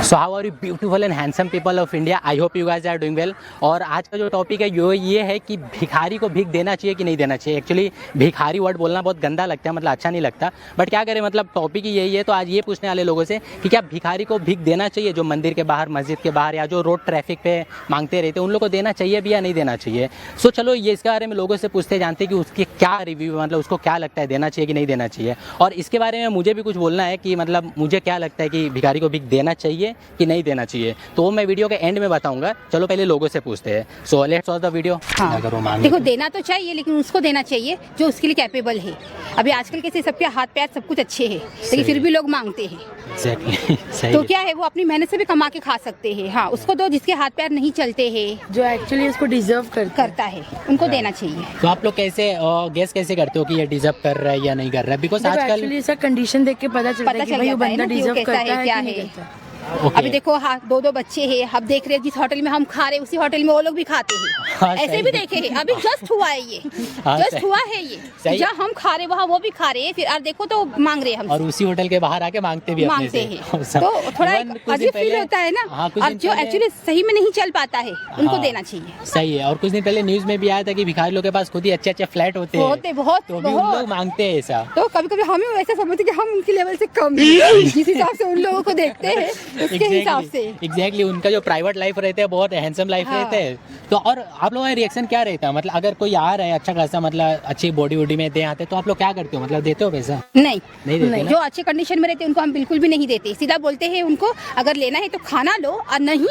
So how are you beautiful and handsome people of India, I hope you guys are doing well. और आज का जो topic है ये है कि भिखारी को भीख देना चाहिए कि नहीं देना चाहिए। एक्चुअली भिखारी वर्ड बोलना बहुत गंदा लगता है, मतलब अच्छा नहीं लगता, बट क्या करें, मतलब टॉपिक ही यही है। तो आज ये पूछने वाले लोगों से कि क्या भिखारी को भीख देना चाहिए, जो मंदिर के बाहर, मस्जिद के बाहर या जो रोड ट्रैफिक पे मांगते रहते हैं, उन लोगों को देना चाहिए भी या नहीं देना चाहिए। सो चलो ये इसके बारे में लोगों से पूछते जानते हैं कि उसके क्या रिव्यू, मतलब उसको क्या लगता है देना चाहिए कि नहीं देना चाहिए। और इसके बारे में मुझे भी कुछ बोलना है कि मतलब मुझे क्या लगता है कि भिखारी को भीख देना चाहिए कि नहीं देना चाहिए, तो मैं वीडियो के एंड में बताऊंगा। चलो पहले लोगों से पूछते हैं। So let's watch the video. अगर वो मांगे देखो देना तो चाहिए, लेकिन उसको देना चाहिए जो उसके लिए कैपेबल है। अभी आजकल कैसे सबके हाथ पैर सब कुछ अच्छे हैं, लेकिन फिर भी लोग मांगते हैं। सही तो क्या है, वो अपनी मेहनत से भी कमा के खा सकते हैं। हाँ, उसको दो जिसके हाथ पैर नहीं चलते हैं, जो एक्चुअली उसको डिजर्व करता है, उनको देना चाहिए। तो आप लोग कैसे गेस कैसे करते हो कि ये डिजर्व कर रहा है या नहीं कर रहा है? बिकॉज आजकल ऐसा कंडीशन देख के पता चलता है कि भाई वो बंदा डिजर्व करता है क्या है। अभी देखो, हाँ, दो बच्चे हैं, अब देख रहे हैं जिस होटल में हम खा रहे हैं उसी होटल में वो लोग भी खाते हैं। ऐसे भी देखे हैं, अभी जस्ट हुआ है ये, जस्ट हुआ है ये, जहाँ हम खा रहे वहाँ वो भी खा रहे हैं, फिर देखो तो मांग रहे हैं हम, और उसी होटल के बाहर आके मांगते भी मांगते हैं। तो थोड़ा अजीब फील होता है ना। और जो एक्चुअली सही में नहीं चल पाता है उनको देना चाहिए। सही है। और कुछ दिन पहले न्यूज में भी आया था कि भिखारी लोगों के पास खुद ही अच्छे फ्लैट होते हैं, बहुत लोग मांगते हैं ऐसा। तो कभी कभी हमें ऐसा समझते कि हम उनके लेवल से कम हैं, जिस हिसाब से उन लोगों को देखते हैं उसके हिसाब से। एग्जैक्टली उनका जो प्राइवेट लाइफ रहते हैं बहुत हैंडसम लाइफ रहते हैं। तो और आप लोगों का रिएक्शन क्या रहता है, मतलब अगर कोई आ रहा है अच्छा खासा, मतलब अच्छी बॉडी वॉडी में दे आते तो आप लोग क्या करते हो, मतलब देते हो पैसा? नहीं देते। जो अच्छे कंडीशन में रहते हैं उनको हम बिल्कुल भी नहीं देते, सीधा बोलते हैं उनको अगर लेना है तो खाना लो, और नहीं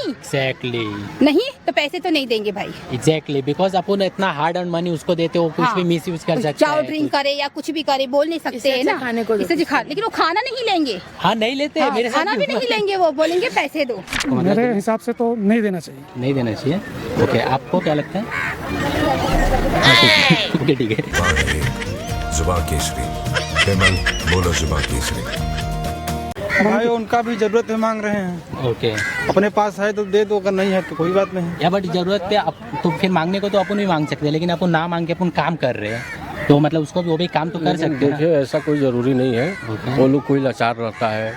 तो पैसे तो नहीं देंगे भाई। एग्जैक्टली, बिकॉज अपन इतना हार्ड अर्न मनी उसको देते हो, कुछ भी मिस यूज कर सकते हैं, चाव ड्रिंक करे या कुछ भी करे, बोल नहीं सकते है ना खाने को, लेकिन वो खाना नहीं लेंगे। हाँ, नहीं लेते, मेरे साथ खाना भी नहीं लेंगे, वो बोलेंगे पैसे दो। मेरे हिसाब से तो नहीं देना चाहिए। नहीं देना चाहिए। ओके, आपको क्या लगता है? ओके, ठीक है। जुबान केसरी, पेमल बोलो जुबान केसरी। भाई उनका भी जरूरत है, मांग रहे हैं। ओके, अपने पास है तो दे दो, अगर नहीं है तो कोई बात नहीं। या बट जरूरत पे तो फिर मांगने को तो अपन भी मांग सकते हैं, लेकिन अपन ना मांग के अपन काम कर रहे हैं, तो मतलब उसको वो भी काम तो कर सकते हैं। देखिए, ऐसा कोई ज़रूरी नहीं है। वो लोग कोई लाचार रहता है,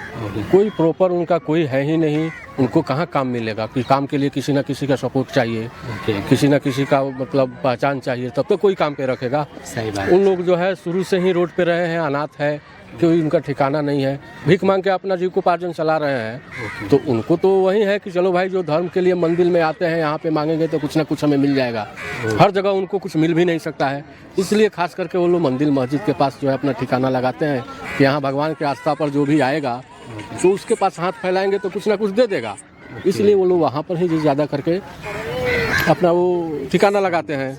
कोई प्रॉपर उनका कोई है ही नहीं, उनको कहाँ काम मिलेगा कि काम के लिए किसी न किसी का सपोर्ट चाहिए, किसी न किसी का मतलब पहचान चाहिए, तब तो कोई काम पे रखेगा। सही बात। उन लोग जो है शुरू से ही रोड पे रहे हैं, अनाथ है, कोई उनका ठिकाना नहीं है, भीख मांग के अपना जीविकोपार्जन चला रहे हैं। तो उनको तो वही है कि चलो भाई, जो धर्म के लिए मंदिर में आते हैं, यहाँ पे मांगेंगे तो कुछ ना कुछ हमें मिल जाएगा। हर जगह उनको कुछ मिल भी नहीं सकता है, इसलिए खास करके वो लोग मंदिर मस्जिद के पास जो है अपना ठिकाना लगाते हैं कि यहाँ भगवान के आस्था पर जो भी आएगा तो उसके पास हाथ फैलाएंगे तो कुछ ना कुछ दे देगा। इसलिए वो लोग वहाँ पर ही ज़्यादा करके अपना वो ठिकाना लगाते हैं।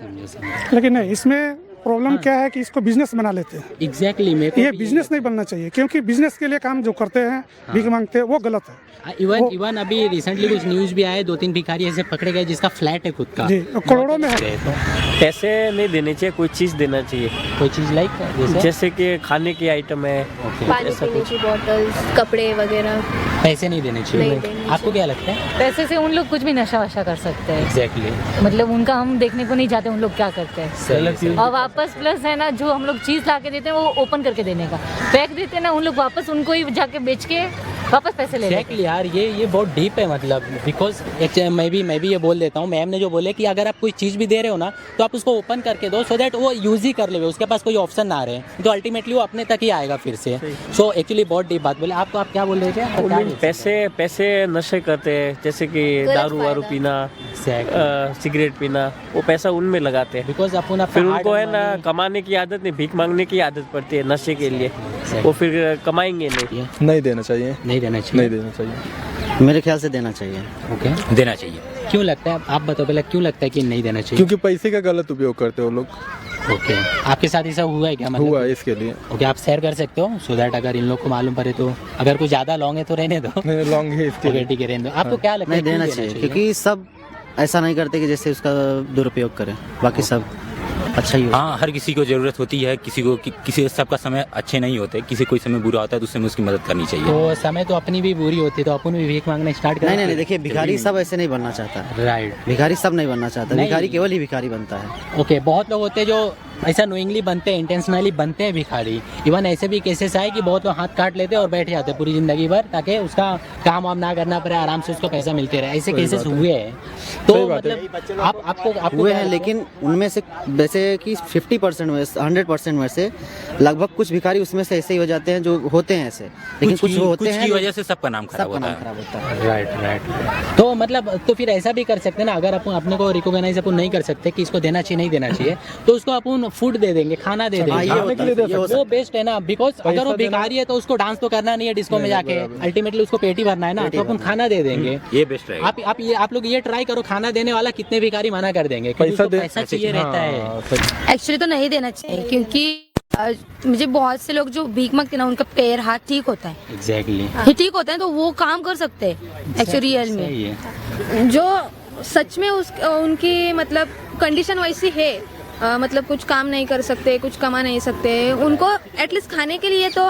लेकिन नहीं, इसमें प्रॉब्लम क्या है कि इसको बिजनेस बना लेते हैं। एग्जैक्टली, ये बिजनेस नहीं बनना चाहिए, क्योंकि बिजनेस के लिए काम जो करते हैं, भीख मांगते हैं, वो गलत है। इवन अभी रिसेंटली कुछ न्यूज भी आए, 2-3 भिखारी ऐसे पकड़े गए जिसका फ्लैट है खुद का, जी, करोड़ों में है। तो पैसे नहीं देने चाहिए, कोई चीज़ देना चाहिए, कोई चीज़ लाइक जैसे कि खाने की आइटम है, पानी पीने की बोतल्स, कपड़े वगैरह, पैसे नहीं देने चाहिए। आपको क्या लगता है? पैसे से उन लोग कुछ भी नशा वशा कर सकते हैं। एग्जैक्टली, मतलब उनका हम देखने को नहीं चाहते उन लोग क्या करते हैं। और वापस प्लस है ना, जो हम लोग चीज़ ला के देते हैं वो ओपन करके देने का, फेंक देते हैं ना, उन लोग वापस उनको ही जाके बेच के वापस पैसे ले लेते हैं। यार ये बहुत डीप है, मतलब बिकॉज मैं भी ये बोल देता हूँ, मैम ने जो बोले कि अगर आप कोई चीज़ भी दे रहे हो ना तो आप उसको ओपन करके दो, सो दैट वो यूज़ ही कर ले, उसके पास कोई ऑप्शन ना रहे, तो अल्टीमेटली वो अपने तक ही आएगा फिर से। सो एक्चुअली बहुत डीप बात बोले। आप क्या बोल रहे थे? पैसे नशे करते हैं, जैसे कि दारू वारू पीना, सिगरेट पीना, वो पैसा उनमें लगाते हैं, बिकॉज अपन फिर उनको है ना कमाने की आदत नहीं, भीख मांगने की आदत पड़ती है नशे के लिए, वो फिर कमाएंगे नहीं देना चाहिए। नहीं देना चाहिए। मेरे ख्याल से देना चाहिए। ओके, देना चाहिए। क्यों लगता है, आप बताओ पहले, क्यों लगता है कि नहीं देना चाहिए? क्योंकि पैसे का गलत उपयोग करते हो लोग। ओके, आपके साथ ऐसा हुआ है क्या? मतलब हुआ है, इसके लिए। ओके, आप शेयर कर सकते हो सो दैट अगर इन लोग को मालूम पड़े तो, अगर कुछ ज़्यादा लॉन्ग है तो रहने दो। लॉन्ग है इसके लिए, ठीक है, रहने दो। आपको क्या लगता है? नहीं देना चाहिए, क्योंकि सब ऐसा नहीं करते कि जैसे उसका दुरुपयोग करें, बाकी सब अच्छा ही हो। हाँ, हर किसी को ज़रूरत होती है, किसी सबका समय अच्छे नहीं होते, किसी कोई समय बुरा होता है तो उस समय उसकी मदद करनी चाहिए। तो समय तो अपनी भी बुरी होती है, तो अपन भी भीख मांगना स्टार्ट करना। नहीं, देखिए, भिखारी सब ऐसे नहीं बनना चाहता। राइट, भिखारी सब नहीं बनना चाहता, भिखारी केवल ही भिखारी बनता है। ओके, बहुत लोग होते हैं जो ऐसा नोइंगली बनते हैं, इंटेंशनली बनते हैं भिखारी। इवन ऐसे भी केसेस आए कि बहुत लोग हाथ काट लेते हैं और बैठ जाते हैं पूरी ज़िंदगी भर, ताकि उसका काम वाम ना करना पड़े, आराम से उसको पैसा मिलते रहे। ऐसे केसेस हुए हैं। तो मतलब आपको हुए हैं, लेकिन उनमें से वैसे कि 50% में 100% में से लगभग कुछ भिखारी उसमें से ऐसे ही हो जाते हैं जो होते हैं ऐसे, लेकिन कुछ होते हैं की वजह से सबका नाम खराब होता है। राइट। तो मतलब तो फिर ऐसा भी कर सकते हैं ना, अगर अपन अपने को रिकॉग्नाइज अपन नहीं कर सकते कि इसको देना चाहिए नहीं देना चाहिए, तो उसको अपन फूड दे देंगे, खाना दे देंगे, वो बेस्ट है ना। बिकॉज अगर वो भिखारी है तो उसको डांस तो करना नहीं है डिस्को में जाके, अल्टीमेटली उसको पेटी भरना है ना, तो अपन खाना दे देंगे। ये बेस्ट रहेगा। आप लोग ये ट्राई करो, खाना देने वाला कितने भिखारी मना कर देंगे, पैसा चाहिए रहता है। एक्चुअली तो नहीं देना चाहिए, क्योंकि मुझे बहुत से लोग जो भीख मांगते हैं ना, उनका पैर हाथ ठीक होता है। एग्जैक्टली ठीक होता है तो वो काम कर सकते हैं एक्चुअली रियल में। जो सच में उनकी मतलब कंडीशन वैसी है, मतलब कुछ काम नहीं कर सकते, कुछ कमा नहीं सकते, उनको एटलीस्ट खाने के लिए तो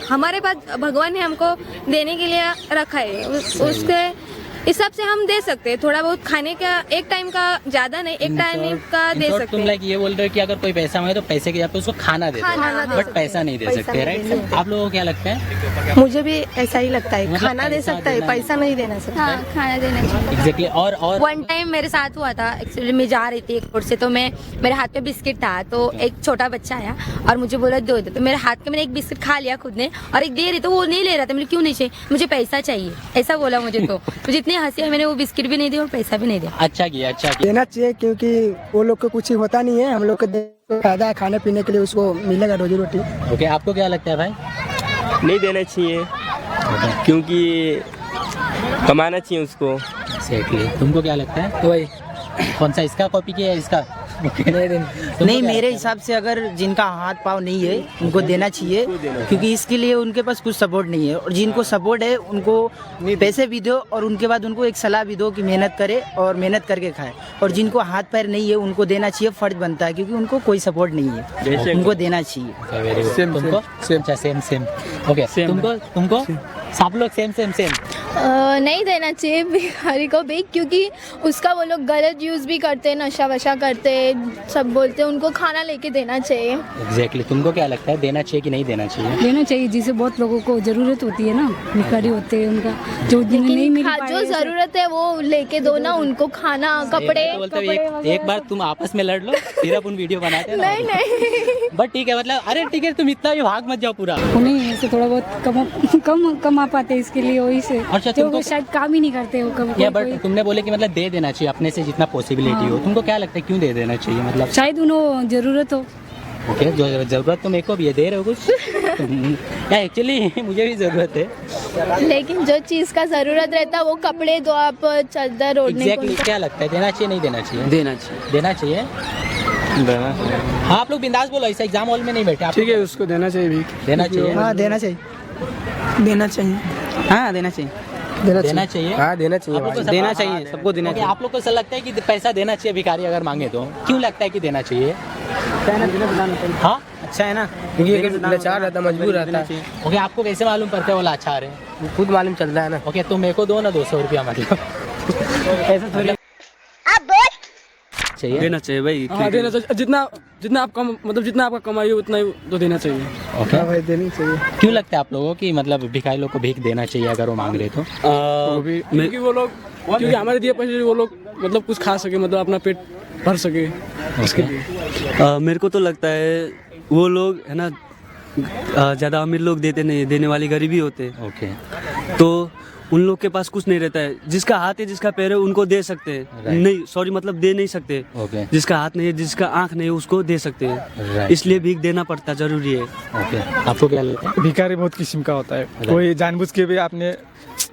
हमारे पास भगवान ने हमको देने के लिए रखा है, उसके हिसाब से हम दे सकते हैं। थोड़ा बहुत खाने का एक टाइम का, ज्यादा नहीं, एक टाइम का दे सकते हैं। तुम लाइक ये बोल रहे हो कि अगर कोई पैसा मांगे तो पैसे के जगह पे उसको खाना दे दो, बट पैसा नहीं दे सकते, राइट? आप लोगों को क्या लगता है? मुझे भी ऐसा ही लगता है, खाना दे सकता है, पैसा नहीं देना सकता। हाँ, खाना देना चाहिए। एग्जैक्टली। और वन टाइम मेरे साथ हुआ था, एक्चुअली मैं जा रही थी एक रोड से, तो मेरे हाथ में बिस्किट था, तो एक छोटा बच्चा आया और मुझे बोला दो, तो मेरे हाथ में मैंने एक बिस्किट खा लिया खुद ने, और एक दे रही तो वो नहीं ले रहा था। मैंने क्यों नहीं चाहिए, मुझे पैसा चाहिए, ऐसा बोला मुझे। तो मुझे इतनी हंसी, मैंने वो बिस्किट भी नहीं दिया और पैसा भी नहीं दिया। अच्छा किया। देना चाहिए, क्योंकि वो लोग को कुछ होता नहीं है, हम लोग को फायदा है, खाने पीने के लिए उसको मिलेगा रोजी रोटी। ओके, आपको क्या लगता है भाई? नहीं देना चाहिए, क्योंकि कमाना चाहिए उसको। एग्जैक्टली। तुमको क्या लगता है? वही कौन सा, इसका कॉपी किया है इसका? नहीं, मेरे हिसाब से अगर जिनका हाथ पाँव नहीं है उनको देना चाहिए, क्योंकि इसके लिए उनके पास कुछ सपोर्ट नहीं है, और जिनको सपोर्ट है उनको पैसे भी दो, और उनके बाद उनको एक सलाह भी दो कि मेहनत करे और मेहनत करके खाए। और जिनको हाथ पैर नहीं है उनको देना चाहिए, फर्ज बनता है, क्योंकि उनको कोई सपोर्ट नहीं है, उनको देना चाहिए। सेम। ओके, तुमको सब लोग सेम। नहीं देना चाहिए भिखारी को भी, क्योंकि उसका वो लोग गलत यूज़ भी करते हैं, नशा वशा करते हैं, सब बोलते हैं। उनको खाना लेके देना चाहिए। एग्जैक्टली। तुमको क्या लगता है, देना चाहिए कि नहीं देना चाहिए? देना चाहिए, जिसे बहुत लोगों को जरूरत होती है ना, भिखारी होते हैं, उनका जो दिन नहीं मिल पाए, जो जरूरत है वो लेके दो ना उनको, खाना, कपड़े। एक बार तुम आपस में लड़ लो, फिर अपन वीडियो बनाते हैं। नहीं बट ठीक है, मतलब अरे ठीक है, तुम इतना भी भाग मत जाओ पूरा। नहीं, ऐसे थोड़ा बहुत कम कमा पाते, इसके लिए वही से। अच्छा, तो वो शायद काम ही नहीं करते हो कभी। बट तुमने बोले कि मतलब दे देना चाहिए अपने से जितना पॉसिबिलिटी हो। तुमको क्या लगता है क्यों दे देना चाहिए? मतलब शायद उन्हें जरूरत हो। ओके, जो जरूरत तो मेरे को भी है, दे रहे हो कुछ? या एक्चुअली मुझे भी जरूरत है, लेकिन जो चीज़ का जरूरत रहता है वो कपड़े दो, आप चादर ओढ़ने। एग्जैक्टली। क्या लगता है, देना चाहिए नहीं देना चाहिए? देना चाहिए। हाँ, आप लोग बिंदास बोलो, ऐसा एग्जाम हॉल में नहीं बैठे। ठीक है, उसको देना चाहिए भी। देना चाहिए। हाँ, देना चाहिए। देना चाहिए। हाँ, देना चाहिए। देना चाहिए। हाँ, देना चाहिए। देना चाहिए, सबको देना चाहिए। आप लोग को ऐसा लगता है कि पैसा देना चाहिए भिखारी अगर मांगे तो? क्यों लगता है कि देना चाहिए? हाँ, अच्छा है ना, क्योंकि लाचार रहता, मजबूर रहता है। ओके, आपको कैसे मालूम पड़ता है वो लाचार है? खुद मालूम चल रहा है ना। ओके, तो मेरे को दो ना 200 रुपया, मतलब ऐसा थोड़ी चाहिए। देना चाहिए भाई। हाँ, देना चाहिए। जितना आप कम, मतलब जितना आपका कमाई हो उतना ही तो देना चाहिए। ओके भाई, देनी चाहिए। क्यों लगता है आप लोगों की मतलब भिखारी लोग को भीख देना चाहिए अगर वो मांग रहे तो? क्योंकि वो लोग, क्योंकि हमारे दिए पैसे वो लोग मतलब कुछ खा सके, मतलब अपना पेट भर सके, इसके लिए। मेरे को तो लगता है वो लोग है ना, ज़्यादा अमीर लोग देते नहीं, देने वाले गरीबी होते। ओके, तो उन लोग के पास कुछ नहीं रहता है, जिसका हाथ है जिसका पैर है उनको दे सकते हैं। नहीं, सॉरी, मतलब दे नहीं सकते। जिसका हाथ नहीं है, जिसका आंख नहीं है, उसको दे सकते हैं। इसलिए भीख देना पड़ता जरूरी है। ओके, आपको क्या लगता है? भिखारी बहुत किस्म का होता है, कोई जानबूझ के भी आपने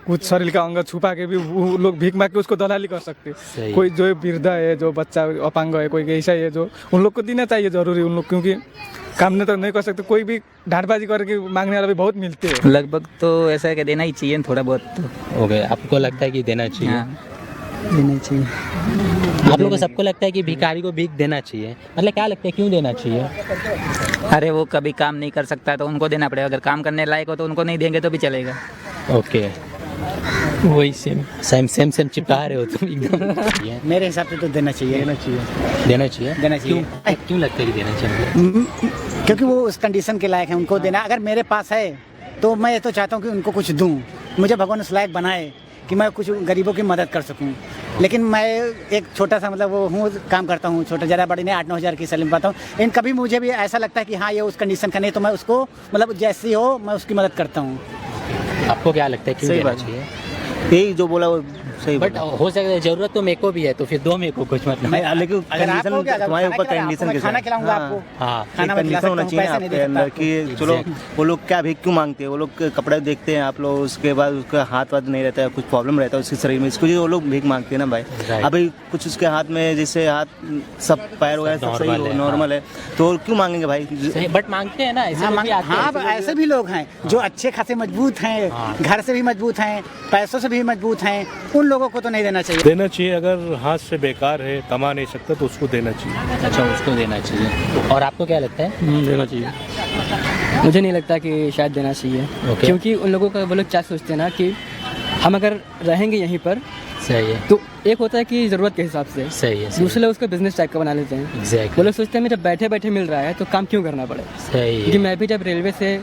कुछ शरीर का अंग छुपा के भी वो लोग भीख मांग के उसको दलाली कर सकते हैं। कोई जो वृद्धा है, जो बच्चा अपांग है, कोई ऐसा है, जो उन लोग को देना चाहिए जरूरी। उन लोग क्योंकि काम नहीं तो नहीं कर सकते, कोई भी ढांटबाजी करके मांगने वाला भी बहुत मिलते हैं। लगभग तो ऐसा है कि देना ही चाहिए थोड़ा बहुत तो। ओके, आपको लगता है कि देना चाहिए? देना चाहिए। आप लोगों को सबको लगता है कि भिखारी को भीख देना चाहिए, मतलब क्या लगता है क्यों देना चाहिए? अरे वो कभी काम नहीं कर सकता तो उनको देना पड़ेगा, अगर काम करने लायक हो तो उनको नहीं देंगे तो भी चलेगा। ओके, वही सेम चिपका रहे हो तुम एकदम। मेरे हिसाब से तो देना चाहिए। देना चाहिए। क्यों लगता है कि देना चाहिए? क्योंकि वो उस कंडीशन के लायक है, उनको देना। अगर मेरे पास है तो मैं ये तो चाहता हूँ कि उनको कुछ दूँ, मुझे भगवान उस लायक बनाए कि मैं कुछ गरीबों की मदद कर सकूं। लेकिन मैं एक छोटा सा मतलब वो हूँ, काम करता हूँ, छोटा ज़्यादा बड़ी नहीं, 8-9 हज़ार की सैलरी पाता हूँ। लेकिन कभी मुझे भी ऐसा लगता है कि हाँ ये उस कंडीशन का नहीं, तो मैं उसको मतलब जैसी हो मैं उसकी मदद करता हूँ। आपको क्या लगता है क्यों देना चाहिए? यही जो बोला वो सही। बट हो सकता है जरूरत तो मेरे को भी है, तो फिर दो मेरे को कुछ मतलब। लेकिन कंडीशन तुम्हारे ऊपर कंडीशन के खाना खिलाऊंगा आपको। हाँ, कंडीशन होना चाहिए आपके अंदर कि चलो वो लोग क्या भीख क्यों मांगते हैं, वो लोग कपड़े देखते हैं आप लोग, उसके बाद उसका हाथ वाथ नहीं रहता है, कुछ प्रॉब्लम रहता है उसके शरीर में, इसको वो लोग भीख मांगते हैं ना भाई। अभी कुछ उसके हाथ में जैसे हाथ सब पैर वगैरह सब सही हो, नॉर्मल है, तो क्यों मांगेंगे भाई? बट मांगते हैं ना ऐसे। हाँ ऐसे भी लोग हैं जो अच्छे खासे मजबूत हैं, घर से भी मजबूत हैं, पैसों से भी मजबूत हैं, उन लोगों को तो नहीं देना चाहिए। देना चाहिए। अगर हाथ से बेकार है, कमा नहीं सकता, तो उसको देना चाहिए। अच्छा, उसको देना चाहिए। और आपको क्या लगता है? देना चाहिए। मुझे नहीं लगता कि शायद देना चाहिए। क्योंकि उन लोगों का वो लोग क्या सोचते हैं ना कि हम अगर रहेंगे यहीं पर, सही है, तो एक होता है कि ज़रूरत के हिसाब से, सही है, दूसरे लोग उसको बिजनेस टाइप का बना लेते हैं। वो लोग सोचते हैं मेरे बैठे बैठे मिल रहा है तो काम क्यों करना पड़े। सही है। क्योंकि मैं भी जब रेलवे से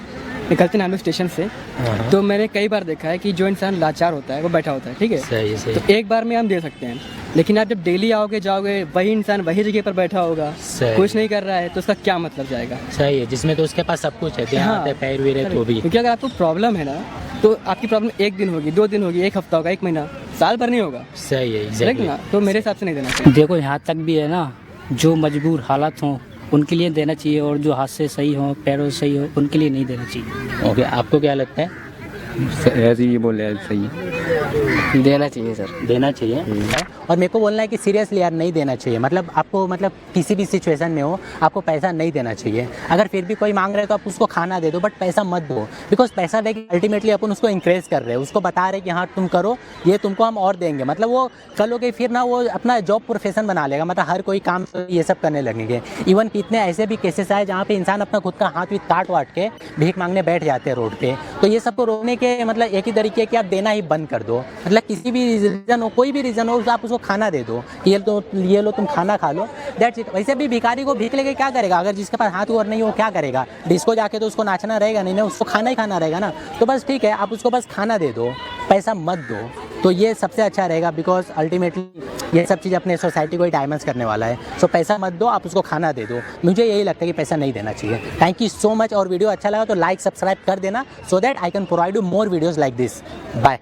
निकलते हैं हम लोग स्टेशन से, तो मैंने कई बार देखा है कि जो इंसान लाचार होता है वो बैठा होता है, ठीक है। सही। तो एक बार में हम दे सकते हैं, लेकिन आप जब डेली आओगे जाओगे, वही इंसान वही जगह पर बैठा होगा, कुछ नहीं कर रहा है, तो उसका क्या मतलब जाएगा। सही है, जिसमें तो उसके पास सब कुछ है, हाँ, पैर भी है तो भी। क्योंकि अगर आपको प्रॉब्लम है ना, तो आपकी प्रॉब्लम 1 दिन होगी, 2 दिन होगी, 1 हफ्ता होगा, 1 महीना, साल भर नहीं होगा। सही है ना, तो मेरे हिसाब से नहीं देना चाहिए। देखो यहाँ तक भी है ना, जो मजबूर हालात हों उनके लिए देना चाहिए, और जो हाथ से सही हो, पैरों से सही हो, उनके लिए नहीं देना चाहिए। ओके, आपको क्या लगता है? ऐसे ही बोल रहे हैं, सही है, देना चाहिए सर, देना चाहिए। और मेरे को बोलना है कि सीरियसली यार नहीं देना चाहिए। मतलब आपको मतलब किसी भी सिचुएशन में हो आपको पैसा नहीं देना चाहिए। अगर फिर भी कोई मांग रहा है तो आप उसको खाना दे दो, बट पैसा मत दो। बिकॉज पैसा देके अल्टीमेटली अपन उसको इंकरेज कर रहे हैं, उसको बता रहे हैं कि हाँ तुम करो, ये तुमको हम और देंगे। मतलब वो कल हो गई फिर ना वो अपना जॉब प्रोफेशन बना लेगा, मतलब हर कोई काम ये सब करने लगेंगे। इवन कितने ऐसे भी केसेस आए जहाँ पे इंसान अपना खुद का हाथ भी काट वाट के भीख मांगने बैठ जाते हैं रोड पे। तो ये सबको रोकने के मतलब एक ही तरीके कि आप देना ही बंद कर दो। मतलब किसी भी रीज़न हो, कोई भी रीज़न हो, आप उसको खाना दे दो, ये लो तुम खाना खा लो, दैट्स इट। वैसे भी भिखारी को भीख लेके क्या करेगा? अगर जिसके पास हाथ और नहीं हो क्या करेगा? डिस्को जाके तो उसको नाचना रहेगा नहीं ना, उसको खाना ही खाना रहेगा ना। तो बस ठीक है, आप उसको बस खाना दे दो, पैसा मत दो, तो ये सबसे अच्छा रहेगा। बिकॉज अल्टीमेटली ये सब चीज़ अपने सोसाइटी को ही डैमेज करने वाला है। सो पैसा मत दो, आप उसको खाना दे दो। मुझे यही लगता है कि पैसा नहीं देना चाहिए। Thank you so much. और वीडियो अच्छा लगा तो लाइक सब्सक्राइब कर देना, so that I can provide you more videos like this. Bye.